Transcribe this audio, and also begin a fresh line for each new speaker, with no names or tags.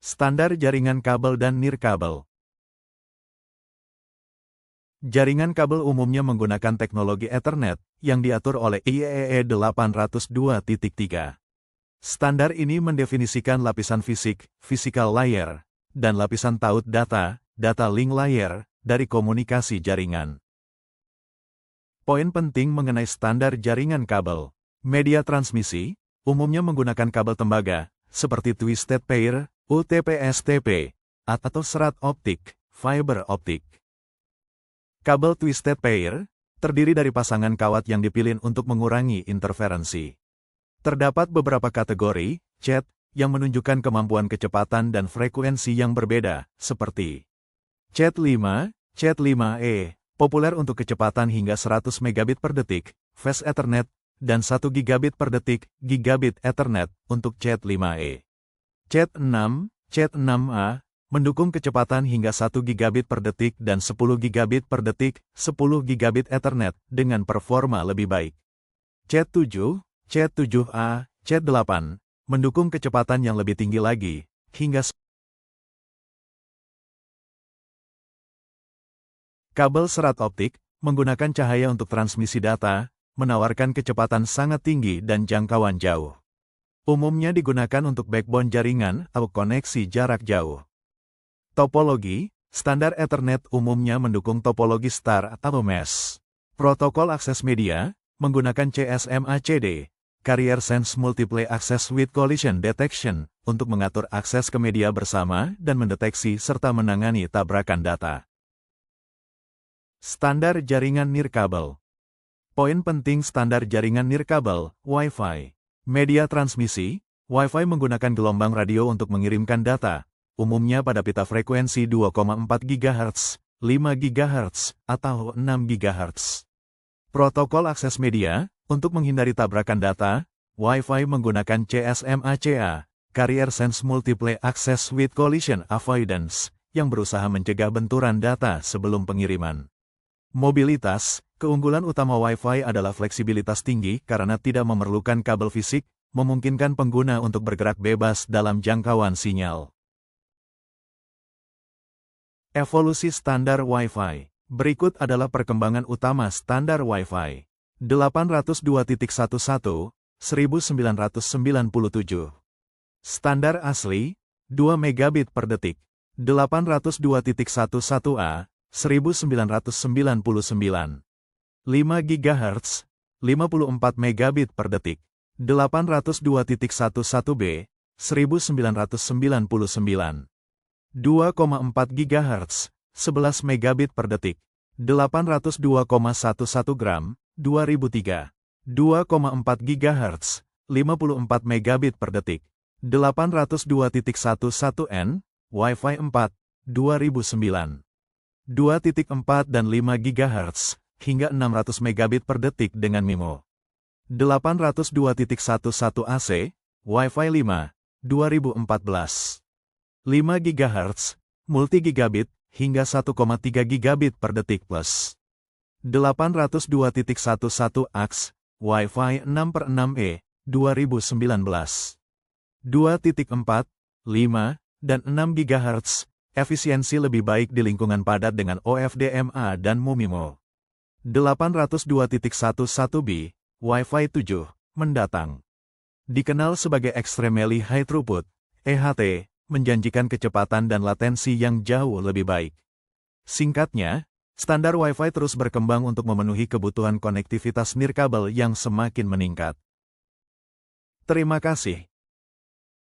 Standar jaringan kabel dan nirkabel. Jaringan kabel umumnya menggunakan teknologi Ethernet yang diatur oleh IEEE 802.3. Standar ini mendefinisikan lapisan fisik, physical layer, dan lapisan taut data, data link layer, dari komunikasi jaringan. Poin penting mengenai standar jaringan kabel. Media transmisi, umumnya menggunakan kabel tembaga, seperti Twisted Pair, UTP-STP, atau serat optik, fiber optik. Kabel Twisted Pair terdiri dari pasangan kawat yang dipilih untuk mengurangi interferensi. Terdapat beberapa kategori CAT yang menunjukkan kemampuan kecepatan dan frekuensi yang berbeda, seperti CAT5, CAT5E, populer untuk kecepatan hingga 100 megabit per detik, Fast Ethernet, dan 1 gigabit per detik, Gigabit Ethernet, untuk CAT5E. CAT6, CAT6A, mendukung kecepatan hingga 1 gigabit per detik dan 10 gigabit per detik, 10 gigabit Ethernet, dengan performa lebih baik. CAT7, CAT7A, CAT8, mendukung kecepatan yang lebih tinggi lagi, hingga kabel serat optik, menggunakan cahaya untuk transmisi data, menawarkan kecepatan sangat tinggi dan jangkauan jauh. Umumnya digunakan untuk backbone jaringan atau koneksi jarak jauh. Topologi, standar Ethernet umumnya mendukung topologi star atau mesh. Protokol akses media, menggunakan CSMA-CD, Carrier Sense Multiple Access with Collision Detection, untuk mengatur akses ke media bersama dan mendeteksi serta menangani tabrakan data. Standar jaringan nirkabel. Poin penting standar jaringan nirkabel, Wi-Fi. Media transmisi, Wi-Fi menggunakan gelombang radio untuk mengirimkan data, umumnya pada pita frekuensi 2,4 GHz, 5 GHz, atau 6 GHz. Protokol akses media, untuk menghindari tabrakan data, Wi-Fi menggunakan CSMA-CA, Carrier Sense Multiple Access with Collision Avoidance, yang berusaha mencegah benturan data sebelum pengiriman. Mobilitas, keunggulan utama Wi-Fi adalah fleksibilitas tinggi karena tidak memerlukan kabel fisik, memungkinkan pengguna untuk bergerak bebas dalam jangkauan sinyal. Evolusi standar Wi-Fi. Berikut adalah perkembangan utama standar Wi-Fi. 802.11, 1997. Standar asli, 2 megabit per detik. 802.11a, 1999. 5 GHz, 54 megabit per detik. 802.11b, 1999. 2,4 GHz, 11 megabit per detik. 802,11 gram, 2003. 2,4 GHz, 54 megabit per detik. 802.11n, Wi-Fi 4, 2009. 2.4 dan 5 GHz, hingga 600 megabit per detik dengan MIMO. 802.11 AC, Wi-Fi 5, 2014. 5 GHz, multi-gigabit, hingga 1,3 gigabit per detik plus. 802.11 AX, Wi-Fi 6/6E, 2019. 2.4, 5, dan 6 GHz, efisiensi lebih baik di lingkungan padat dengan OFDMA dan MU-MIMO. 802.11b, Wi-Fi 7, mendatang. Dikenal sebagai Extremely High Throughput, EHT, menjanjikan kecepatan dan latensi yang jauh lebih baik. Singkatnya, standar Wi-Fi terus berkembang untuk memenuhi kebutuhan konektivitas nirkabel yang semakin meningkat. Terima kasih.